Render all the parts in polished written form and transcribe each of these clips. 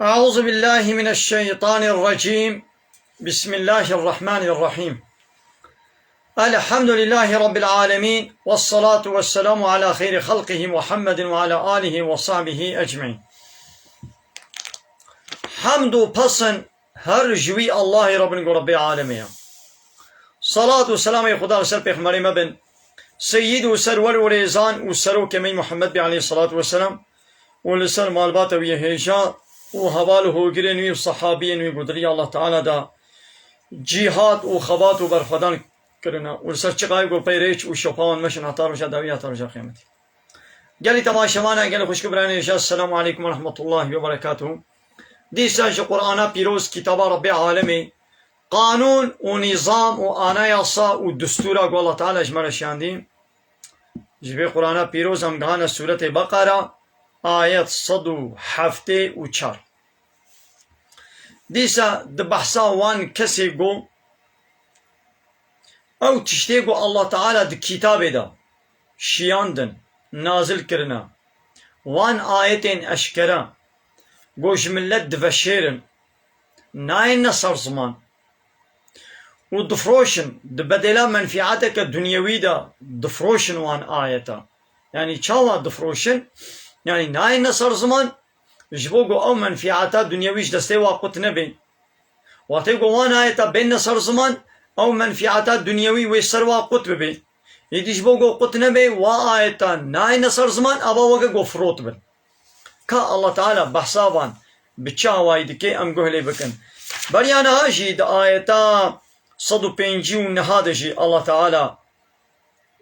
أعوذ بالله من الشيطان الرجيم. بسم الله الرحمن الرحيم. الحمد لله رب العالمين، والصلاة والسلام على خير خلقه محمد وعلى آله وصحبه أجمعين. حمد و پسن هر جوی الله رب العالمين. صلاة و سلام خدا سر پیغمبر مبن سيد و سرور و ريزان و سرو كمي محمد بي عليه الصلاة والسلام و لسر مالبات و يهيشا و حوال هوگرين و صحابين و قدري الله تعالى دا جهاد و خبات و برخدان کرنا و لسر چقای گو پیریچ و شپان مشن حتار وشا داوی حتار وشا قيمتي قالي تماشوانا قالي خوشك براني إشاء. السلام عليكم ورحمة الله وبركاته. ديسا جو قرآن پیروز كتاب رب العالمين قانون و نظام و آنا ياسا و دستورا قو الله تعالى اجمال شاندين جبه قرآن پیروز هم گهانا سورة بقرة آيات 174. ديسا دبحثا وان كسي قو او تشتي قو الله تعالى دي كتاب دا شياندن نازل کرنا وان آيتين اشكرا قوش ملت دفشيرن ناين نصر زمان ودفروشن دبدلا منفعتك الدنيوي دا دفروشن وان آيتا يعني چاوا دفروشن يعني ناين نصر زمان جبوغو او منفعتا دنيويش دسته واقوت نبين واتيغو وان آيتا بين نصر زمان او منفعتا دنيوي ويسر واقوت ببين يدي جبوغو قوت نبين وا آيتا ناين نصر زمان ابا وغا فروت بن كا الله تعالى بحسابان بچاواي دكي ام گهلي بكن بريانا هاشي دا آيتا 150 نهادشي الله تعالى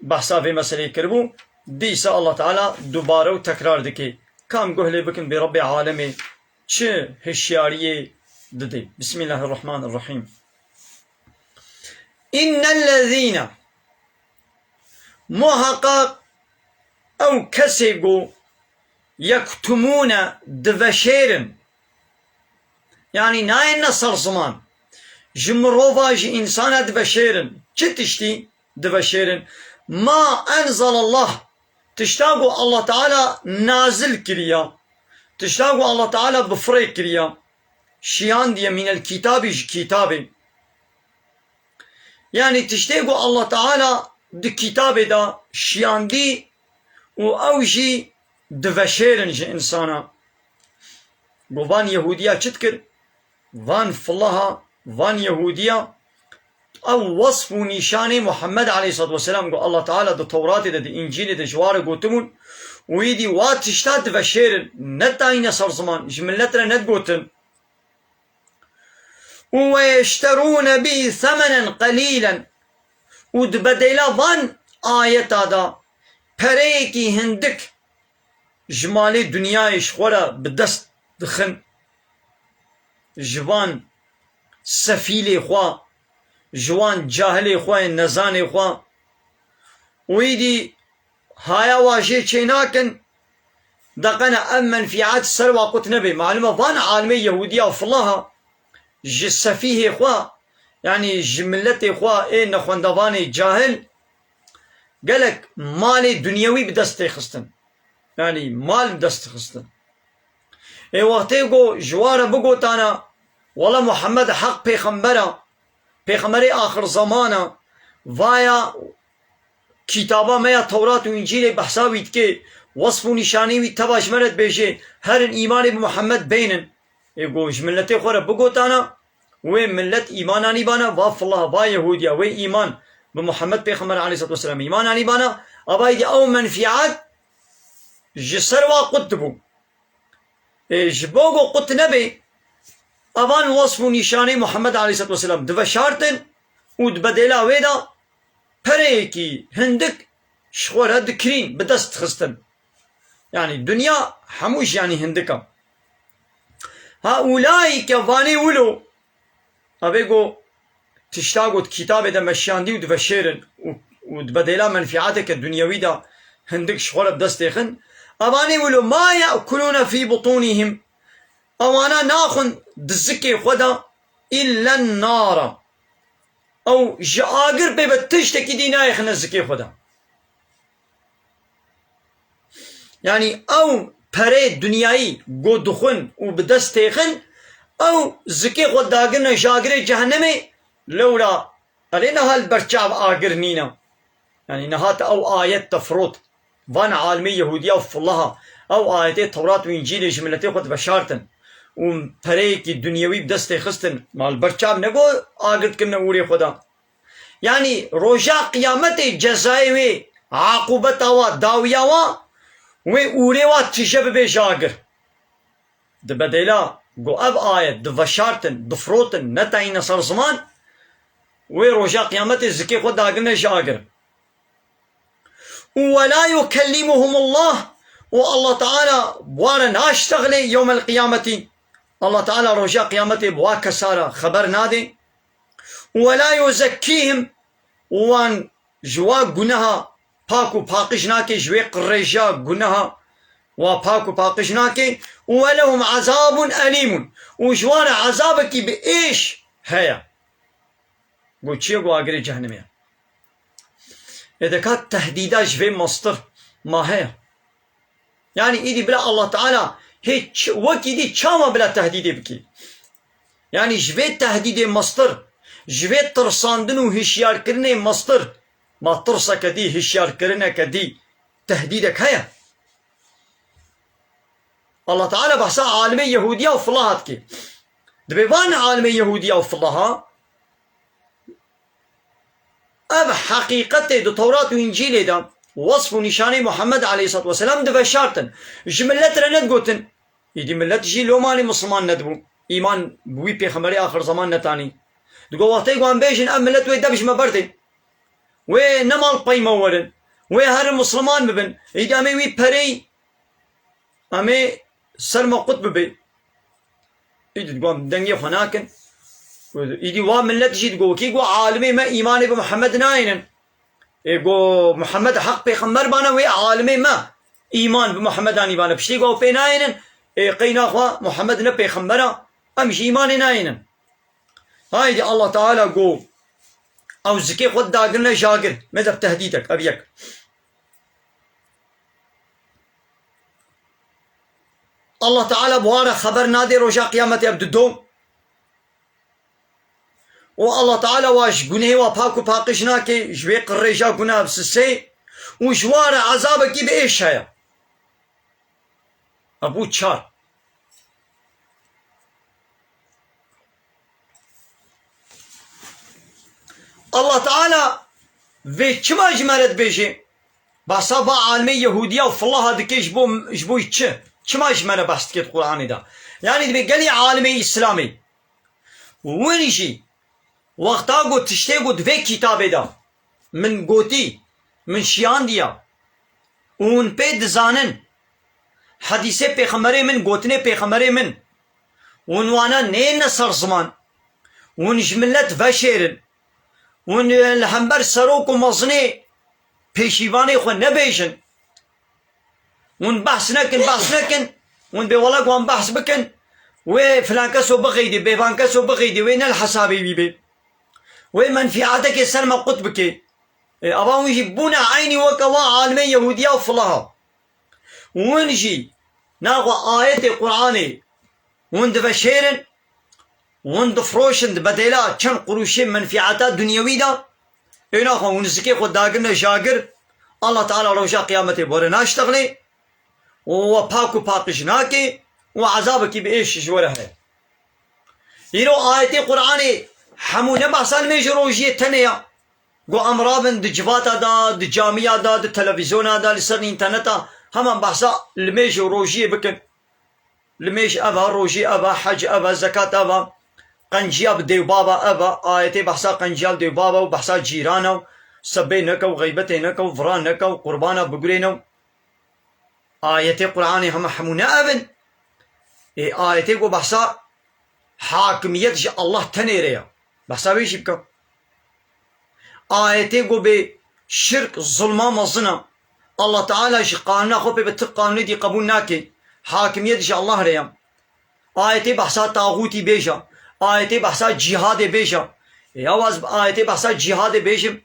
بحثا في مسألة كربو ديسا الله تعالى دوباره وتكرار دكي كام قهلي بكن برب عالمي چه هشياريه ددي. بسم الله الرحمن الرحيم. إن الذين محقق أو كسيقو يكتمون دفشيرن يعني ناين نصر زمان جمروفاج إنسان دفشيرن چه تشتي دفشيرن ما أنزل الله تشتاقوا الله تعالى نازل كريا تشتاقوا الله تعالى بفريق كريا شيان دي من الكتاب كتابي يعني تشتاقوا الله تعالى دي كتاب دا شيان دي و اوجي دفشيرن جي إنسانا وفان يهودية چتكر وان فلها وان يهودية او وصف و نشانه محمد عليه الصلاة والسلام قال الله تعالى ده توراة ده انجيل ده جوار قوتمون ويدي واتشتاد وشيرن نتاين صار زمان جملتنا نتقوتن ويشترون به ثمنا قليلا ودبدلا وان آيات هذا بريكي هندك جمالي دنيا شخورا بدست دخن جوان سفيلي خوا جوان جاهل خواه نزان خواه ويدي هايا واجه چيناكن دقنا ام منفعات سر واقوت نبي معلومة فان عالمي يهودية وفلاها جسفيه خواه يعني جملتي خواه ايه نخواندواني جاهل قالك مالي دنيوي بدست خستن يعني مال بدست خستن ايه وقتي قو جوارا بقو تانا والله محمد حق پیغمبره پیغمبر آخر زمانه وایا کتابا میا تورات و انجیل بحثاوید که وصف و نشانی وی تباش مرد بیشه هر ایمان به محمد بینن گوش ملت خوره بگوتانا و ملت ایمانانی بانا واف الله با یهودیا و ایمان به محمد پیغمبر علیه الصلوة والسلام ایمانانی بانا اباید او منفعات جسر و قطبو جبوگو قط نبی اوان وصف و نشانه محمد علیه الصلاة والسلام دو شارتن و دبدلا ویدا پریکی هندک شخوره دکرین بدست خستن يعني دنيا حموش يعني هندكا هؤلاء كفاني ولو أبيقو تشتاقوا كتاب دا مشاندي ودفشيرن ودبدلا منفعاتك الدنيوي دا هندك شخوره بدست يخن أباني ولو ما يأكلون في بطونهم اوانا ناخن دزكي خدا إلا النار او جاگر به بتشتكي دي نايخن الزكي خدا يعني او پره دنیایی گو دخون و بدست تیخن او زکی خود داگرن شاگر جهنمه لورا الی نهال برچاو آگر نینا يعني نهات او آيات تفروت وان عالمي يهودية وفلها او آيات التوراة وإنجيل جملتي خود بشارتن ومبريك الدنيوي بدست خستن مال برچاب نگو آگرد كم نوري خدا يعني روجا قيامت جزائي عاقوبت آوا داويا وا و اوري وا تشب بشاگر دبديلا گو اب آيات دفشارتن دفروتن نتاين صار زمان و روجا قيامت زكي خود آگرن شاگر ولا يكلمهم الله والله تعالى بوانا ناشتغلي يوم القيامة الله تعالى رجاء قيامته بوا كسارة خبر نادي ولا يزكيهم وان جوا قنها باكو باقشناكي جوي قريجا قنها وباكو باقشناكي ولهم عذاب أليم وجوانا عذابك بإيش هيا قلت شيء قوا قري جهنمية إذا كانت تهديدات في مصدر ما هي يعني إيدي بلا الله تعالى هيك وكيدي شاما بلا تهديد بكي يعني جوي تهديد مصدر جوي ترساندن وهشيار كرنه مصدر ما ترسا كدي هشيار كرنه كدي تهديدك هيا الله تعالى بحسا عالمي يهودية وفلاهات كي دبيبان عالمي يهودية وفلاها اب حقيقته دو توراة و انجيل دا وصف و نشانه محمد عليه الصلاة والسلام دو بشارتن جملت رند گوتن يدي ملت جي لوماني مسلمان ندبو ايمان بوي پیغمبري آخر زمان نتاني دو وقتی گوان بيجن اب ملت وي دبش مبردن و نمال قيمة ورن و هر مسلمان ببن يدي امي وي پري امي سرما قطب بي يدي گوان دنگي خناكن يدي وا ملت جي تقول كي قو عالمي ما ايماني بمحمد ناينن يقول محمد حق بيخمر بانا وي عالمي ما ايمان بمحمد اني بانا بشتي قو في ناينن قينا اخوا محمد نبي خمرا امش ايماني ناينن هايدي الله تعالى قو او زكي خد داقرنا شاقر ماذا بتهديدك ابيك الله تعالى بوارا خبر نادي رجا قيامتي ابد الدوم والله تعالى واش قنيه وباكو باقشنا كي جوي قريجا قنا بسسي وجوار عذابك بإيش هيا أبو تشار الله تعالى في كما جمالت بيجي بصابا عالمي يهودية وفالله هذا جبو يتش كما جمالت بحث كيت القرآن ده يعني دبي قالي عالمي إسلامي وين يجي وقتا گو تشتی گو دوی کتابه دا من گوتی من شیان دیا اون پی دزانن حدیث پیغمبر من گوتنه پیغمبر من اون وانا نین سر زمان اون جملت وشیرن اون الهمبر سروک و مزنه پیشیوانه خو نبیشن اون بحث نکن اون بی والا گوان بحث بکن و فلان کسو بغیدی بیوان کسو بغیدی و این الحسابی بی ومنفعتك سلمى قطبك أباهم يجيبون عيني وكوا عالمي يهودية وفلها ونجي ناغو آيات القرآن وندفشيرن وندفروشن بدلا كم قروشين منفعتات دنيوية دا إناخو ونزكي خود داقرنا شاقر الله تعالى روشا قيامته بورنا اشتغلي وباكو باقشناكي وعذابك بإيش جورها يرو آيات القرآن همو نبحثان میج روژی تنیا گو امرابن د جواتا دا د جامعه دا د تلویزیون دا لسر اینترنتا همان بحثا لمیج روژی بکن لمیج ابا روژی ابا حج ابا زکات ابا قنجیاب دیو بابا ابا آیتی بحثا قنجیاب دیو بابا و بحثا جیرانا سبی نکو غیبت نکو فران نکو قربانا بگرینو آیتی قرآنی هم همو نابن آیتی گو بحثا حاکمیت جا الله تنیریا بحثا بيش بكم آياتي قو بشرك ظلما مظنا الله تعالى قانونا خو بتقانون دي قبول ناكي حاكمية دي الله ريام آياتي بحثا طاغوتي بيجا آياتي بحثا جهاد بيجا يواز آياتي بحثا جهاد بيجم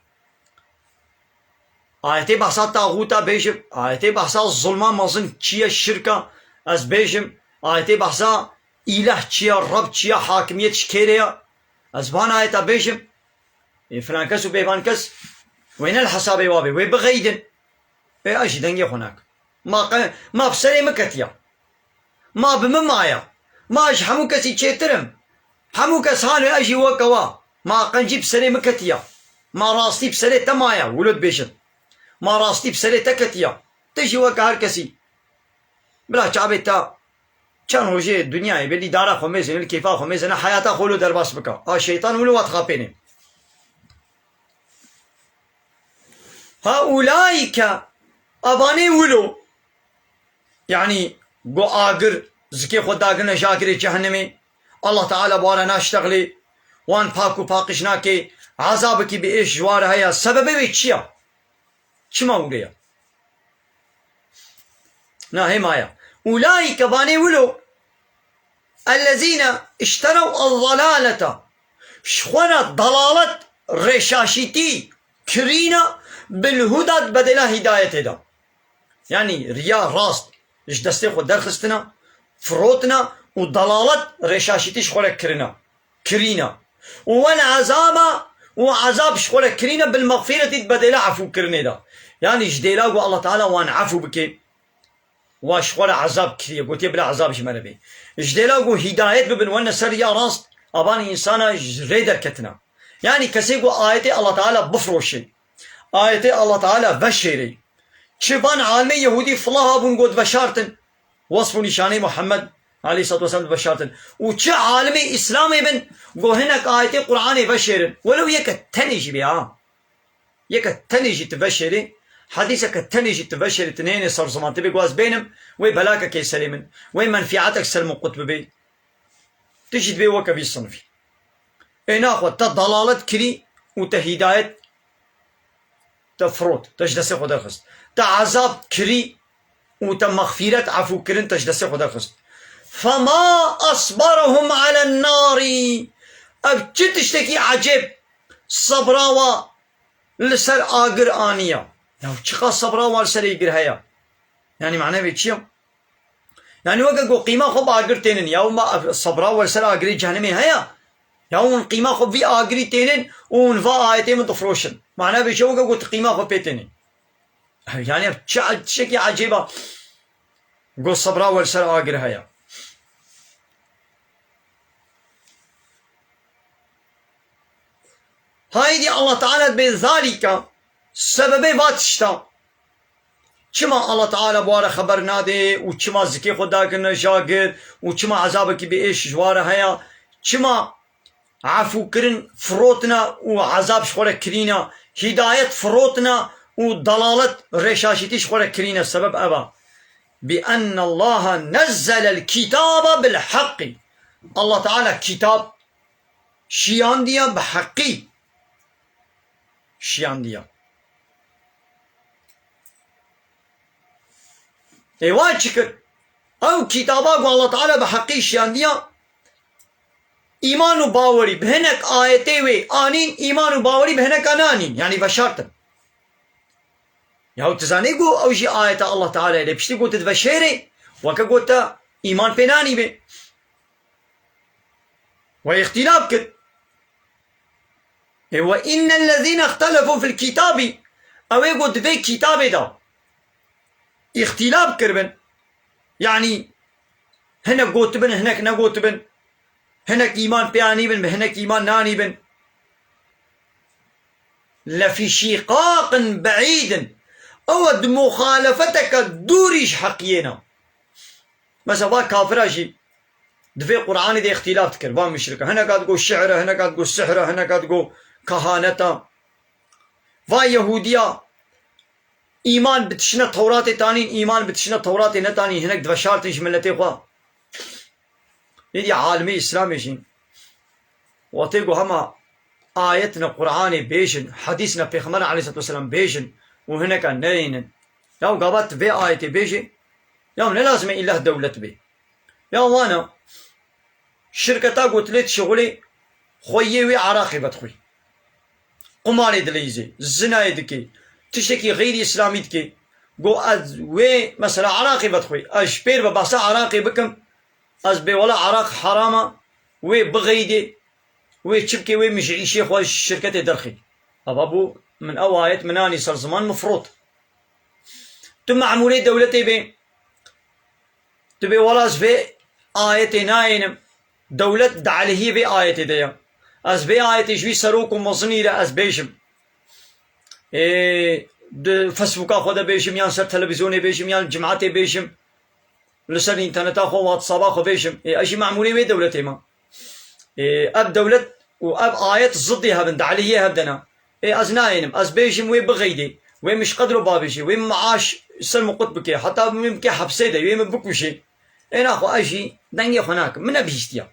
آياتي بحثا طاغوتا بيجم آياتي بحثا ظلما مظن چيه الشركة از بيجم آيتي بحثا إله چيا رب چيا حاكمية شكيريا از بان آيتا بيجم فلان كس وبيفان كس وين الحساب وابي وبغيدن اجي دنجي هناك ما بسري مكتيا ما بممايا ما اج حمو كسي تشيترم حمو كس هانو اجي وكوا ما قنجي بسري مكتيا ما راستي بسري تمايا ولد بيشن ما راستي بسري تكتيا تجي وكا هركسي بلا شعبتا كان وجه الدنيا بدي دارا خميزن الكيفا خميزن حياتا خلو درباس بكا الشيطان ولو واتخابيني هؤلاء أباني ولو يعني قو آقر زكي خود آقرنا جاقر جهنمي الله تعالى بوانا ناشتغلي وان پاكو پاقشناكي عذابكي بإيش جوار هيا سببي بيتشيا چما وليا نا هي مايا أولئك باني ولو الذين اشتروا الضلالة شخونا ضلالة رشاشتي كرينا بالهدى بدلا هداية دا يعني رياء راست اش دستي خود درخستنا فروتنا وضلالة رشاشتي شخونا كرينا والعذاب وعذاب شخونا كرينا بالمغفرة بدلا عفو كرني دا يعني جديلاقو الله تعالى وان عفو بكي واشخونا عذاب كريه قلت بلا عذاب شمانا بي جديلاقو هداية ببن وانا سريا راست اباني انسانا ريدر كتنا يعني كسيقو آيتي الله تعالى بفروشي آيتي الله تعالى بشيري شبان عالمي يهودي فلاها بون قد بشارتن وصف نشاني محمد عليه الصلاة والسلام بشارتن وچه عالمي اسلامي بن قو هناك آيتي قرآني بشيرن ولو يك تنجي بيها يك تنجي تبشيري حديثك تنجي تبشيري تنين صار زمان تبي قواز بينم وي بلاك كي سليمن وي منفعتك سلم قطب بي تجي تبي وكا بي صنفي اينا اخوة تضلالت كري وتهداية تفروت تجدسي خود الخست تعذاب كري وتمغفيرة عفو كرن تجدسي خود الخست فما أصبرهم على النار أبجد تشتكي عجب صبراوا لسر آقر آنية يعني چقا صبراوا لسر آقر هيا يعني معناه بيتشيو يعني وقا قيمة خب آقر تينن يوم صبراوا لسر آقر جهنمي هيا يوم قيمة خب في آقر تينن ونفا آيتين من تفروشن معناه بيشو وقا قلت قيمة خب بيتيني يعني شكي عجيبة قو صبراوا لسر آقر هيا هايدي الله تعالى بذلك سببي باتشتا چما الله تعالى بواره خبر ناده و چما زكي خدا كنا جاگر و چما عذابك بإيش جواره هيا چما عفو كرن فروتنا و عذاب شخوره كرينا هداية فروتنا و ضلالة رشاشتي شخوره كرينا السبب أبا بأن الله نزل الكتاب بالحق الله تعالى كتاب شيان ديا بحقي شيان ديا ايوان شكر او كتابا الله تعالى بحقي شيان ديا ايمان و باوري بهنك آيتي وي آنين ايمان و باوري بهنك انانين يعني بشارتن يهو تزاني قو او جي آيات الله تعالى اللي بشتي قو تتبشيري وكا قو ايمان بيناني بي واختلاف كد وإن الذين اختلفوا في الكتاب او يقول دفي كتاب دا اختلاف كربن يعني هناك قوت بن هناك نقوت بن هناك ايمان بياني بن هناك ايمان ناني بن لفي شقاق بعيد اود مخالفتك دوريش حقينا مثلا كافر شي دفي قرآن دي اختلاف تكر با مشركة هنا قاعد تقول شعره هنا قاعد تقول سحره هنا قاعد تقول كهانته و يهودية ايمان بتشنا توراتي تاني ايمان بتشنا توراتي نتاني هناك دفشارتش ملتي خوا يدي عالمي اسلامي شين واتيقو هما آيتنا قرآن بيشن حديثنا بيخمر عليه الصلاة والسلام بيشن وهناك نرين يو قابت في آيتي بيشي يو لازم إله دولة بي يو وانا شركتا قلت لي شغلي خويي عراقي بتخوي قماري دليزي الزنا يدكي تشتكي غير إسلامي دكي قو از وي مثلا عراقي بدخوي اش بير بباسا عراقي بكم از بي ولا عراق حرامة وي بغيدي وي تشبكي وي مش عيشي خوش الشركة درخي أبو من أوايت مناني صار زمان مفروض ثم عمولي دولتي بي تبي ولا في آيتي ناينم دولة دعالي في آيتي ديا از بي آيتي شوي سروكم وصنيرة از بيشم فسبوكا خودا بيشم يان سر تلفزيوني بيشم يان جمعاتي بيشم لسر انترنتا خو واتسابا خو بيشم اشي معمولي في دولتي ما اب دولة واب آيات ضدي هبن دعالي هبدنا از ناينم از بيشم وي بغيدي وي مش قدروا بابشي وي معاش سلم قطبكي حتى ممكن حبسيده وي مبكوشي انا اخو اشي دنگي هناك من بيشتيا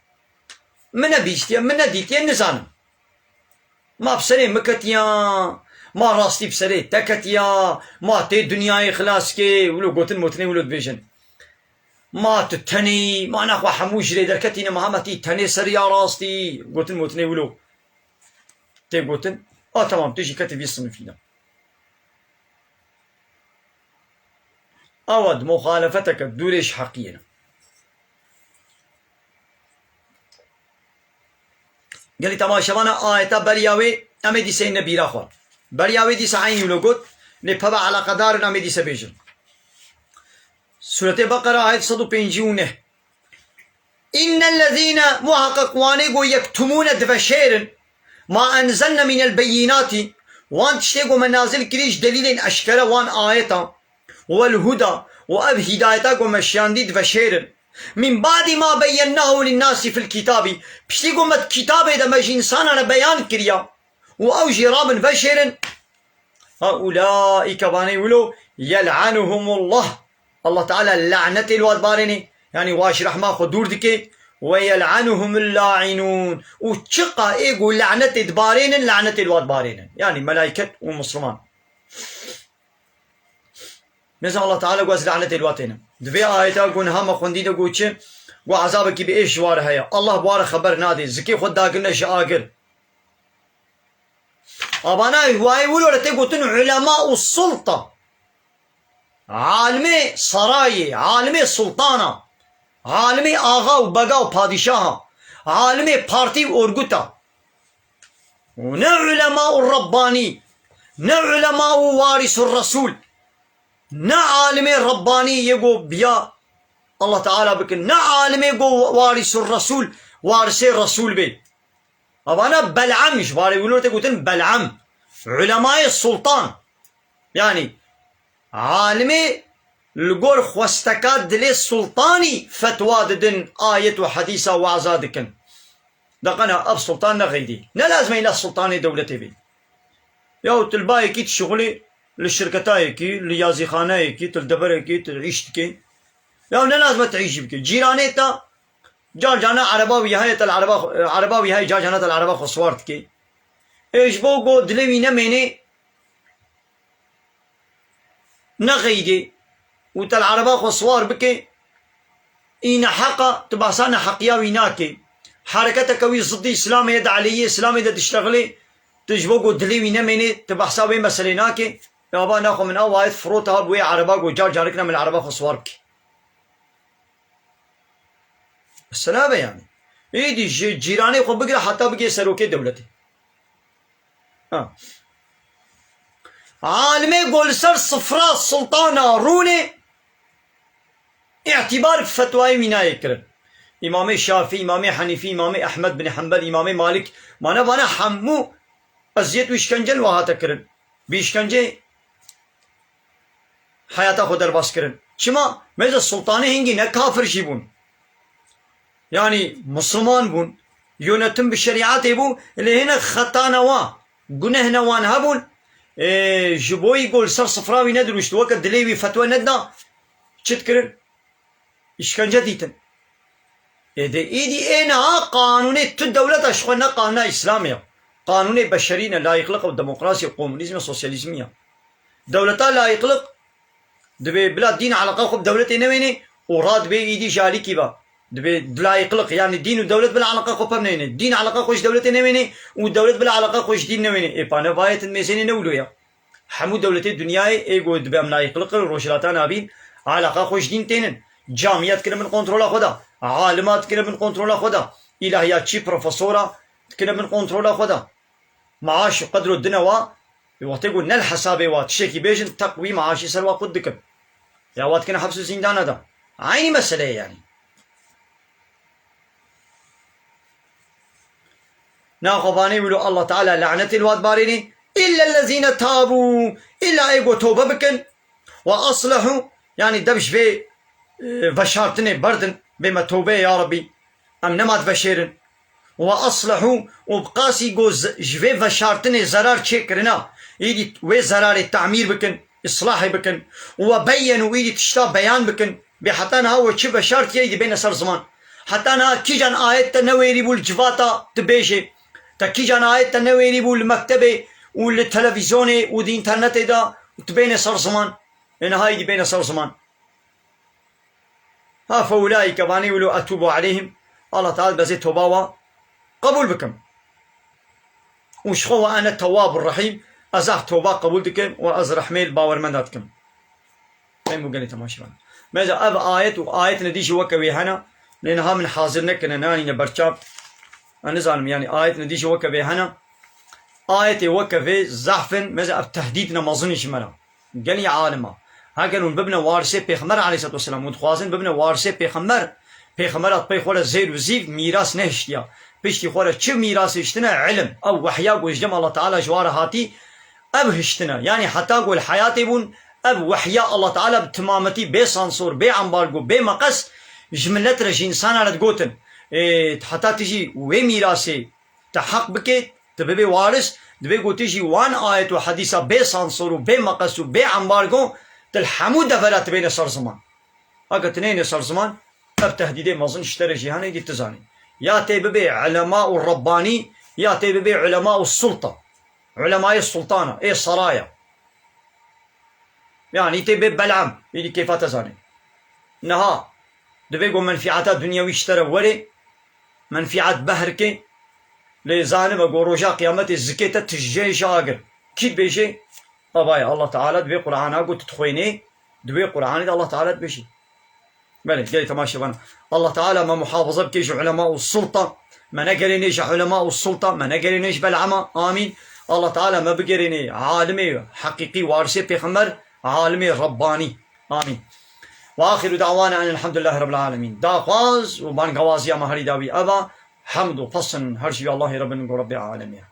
من ديتيا نزانم ما بسري مكتيا ما راستي بسري تكتيا ما تي دنياي خلاص كي ولو قوتن موتني ولو بيجن ما تتني ما ناخو حموش ري دركتينا ما همتي تني سريا راستي قوتن موتني ولو تي قوتن تمام تيجي كتب يصن فينا أود مخالفتك دوريش حقينا قال لي تماشوانا آيتا برياوي أمي دي سين نبيرا خوال برياوي دي سعين يلوغوت نبابا على قدار أمي دي سبيجن سورة بقرة آية 150 إن الذين محقق وانيقو يكتمون دفشير ما أنزلنا من البينات وان تشتيقو منازل كريش دليل أشكال وان آيتا والهدى وأب هدايتاكو مشياندي دفشير من بعد ما بيناه للناس في الكتاب بشتيقو مد كتابه دا مش إنسانا بيان كريا وأو جراب بشير أولئك باني ولو يلعنهم الله تعالى لعنة الواد باريني يعني واش رحمة خدور دكي ويلعنهم اللاعنون وتشقى ايقو لعنة دبارين لعنة الواد بارين يعني ملائكة ومسلمان مثل الله تعالى قوز لعنة الواتين دفي آيتا قون هاما خونديدا قوتش وعذابك بإيش واره هيا الله بواره خبر نادي زكي خود داقلنا شاقل أبانا هواي ولو لتي قوتن علماء السلطة عالمي سراي عالمي سلطانة عالمي آغا وبقا وبادشاها عالمي بارتي وأرقوتا ونا علماء الرباني نا علماء وارث الرسول نا عالمي رباني يقو بيا الله تعالى بكن نا عالمي يقو وارث الرسول وارث الرسول بي أبانا بلعم مش باري يقولوا تقولون بلعم علماء السلطان يعني عالمي لقول خوستكات دلي السلطاني فتوى ددن آية وحديثة وعزادكن دقنا أب سلطان نغيدي نلازم إلى السلطاني دولتي بي يو تلباي كي تشغلي للشركتاي كي ليازي خاناي كي تلدبري كي تعيش كي يو نلازم تعيش بكي جيرانيتا جال جانا عرباوي هاي عرباوي هاي جال جانا العربا خسوارت كي ايش بوغو دلوي نميني نغيدي وتل عربا خسوار بكي إن حقا تباسانا حقيا ويناكي حركتك وي ضد إسلام يد علي إسلام يد تشتغلي تجبوغو دلوي نميني تبحثا بي مسليناكي يابا ناخو من أوايد فروتها بوي عربا وجال جاركنا من العربا خسوار بكي السلامة يعني ايدي جيراني خو بقرا حتى بقي سروكي دولتي عالمي قول سر صفراء سلطانة روني اعتبار فتواي ويناي كرن امام الشافعي امام حنيفي امام احمد بن حنبل امام مالك مانا بانا حمو ازيت وشكنجل وهاتا كرن بيشكنجي حياتا خو درباس كرن شما ميزا السلطاني هنگي نه كافر شيبون يعني مسلمان بون يونتم بالشريعات بون اللي هنا خطا نوا قنه نوان هبون جبوي يقول سر صفراوي ندر وش توقت دليوي فتوى ندنا تشتكرن اشكنجة ديتن ايدي انا قانوني الدولة اشخونا قانون اسلامية قانون بشرين لا يخلق الديمقراطية الكومونيزم السوسياليزمية دولتا لا يخلق دبي بلاد دين علاقة خب دولتي نويني وراد بي ايدي جالي كيبا دبي لا يقلق يعني الدين والدولة بلا علاقة خو بمنين الدين علاقة خوش دولة نويني والدولة بلا علاقة خوش دين نويني إيه بانا بايت الميزانية نولويا حمو دولتي دنياي ايجو دبام نايق لقل روشلاتان ابين علاقه خوش دين تينن جامعات كنا من كنترول خدا عالمات كنا من كنترول خدا الهيات شي بروفيسورا كنا من كنترول خدا معاش قدر الدنوا وقت يقول نل حسابي وات شيكي بيجن تقوي معاشي سلوى قدك يا وات كنا حبس الزندان هذا عيني مسألة يعني ناخباني يقولوا الله تعالى لعنة الواد باريني إلا الذين تابوا إلا أيقو توبة بكن وأصلحوا يعني دبش في بشارتني بردن بما توبة يا ربي أم نمات بشيرن وأصلحوا وبقاسي جوز جفي بشارتني زرار تشكرنا يدي وي زرار التعمير بكن إصلاحي بكن وبينوا يدي تشتا بيان بكن بحتى هو تشي بشارت يدي بين سر زمان حتى أنا كيجان آيات تنويري بالجفاتا تبيشي تكيجان آيات تنويري بالمكتبة والتلفزيون والإنترنت دا تبين سر زمان إن هاي دي بين سر زمان ها فأولئك باني ولو أتوب عليهم الله تعالى بزي توباوا قبول بكم وشخوا أنا التواب الرحيم أزح توبا قبول دكم وأز رحميل باور مناتكم أي مقالي تماشي بنا ماذا أب آية وآية نديش وكوي هنا لأنها من حاضرنا كنا ناني نبرشاب أنا زعلم يعني آية نديش وكوي هنا آية وكوي زحفن ماذا أب تهديدنا ما ظنش مرا قال عالمة هكذا ببنا وارثة پیغمبر عليه الصلاة والسلام متخوازن ببنا وارثة پیغمبرات پیغمبرات خورا وزيف ميراث نهشتيا بيشتي خورا چه ميراث اشتنا علم أو وحيا وجدم الله تعالى جوار هاتي أب هشتنا يعني حتى قول حياتي بون أب وحيا الله تعالى بتمامتي بي سانسور بي عمبارجو بي مقص جملت رجي إنسان على تقوتن حتى تجي وي ميراثي تحق بكي تبي وارث دبي قو تجي وان آية وحديثة بي سانسور وبي مقص وبي عمبارجو الحمود دفلات بين صار زمان اقتنين صار زمان اب تهديدي ما ظنش ترجي هاني دي تزاني يا تبي علماء الرباني يا تبي علماء السلطه علماء السلطانه اي السرايا يعني تبي بلعم يدي كيف تزاني نها دبيقو منفعات دنيوي اشترى ولي منفعات بهركي لزانب وروجا قيامة الزكاة تجي شاقر كيف بيجي طبعا الله تعالى دبي قرآن قلت تخويني دبي قرآن الله تعالى بشي بله جاي تماشي بنا الله تعالى ما محافظة بكيش علماء السلطة ما نقرينيش علماء السلطة ما نقرينيش بالعمى آمين الله تعالى ما بقريني عالمي حقيقي وارثي بيغمبر عالمي رباني آمين وآخر دعوانا أن الحمد لله رب العالمين دا خواز وبان قوازي مهري داوي أبا حمد وفصن هرشي الله رب العالمين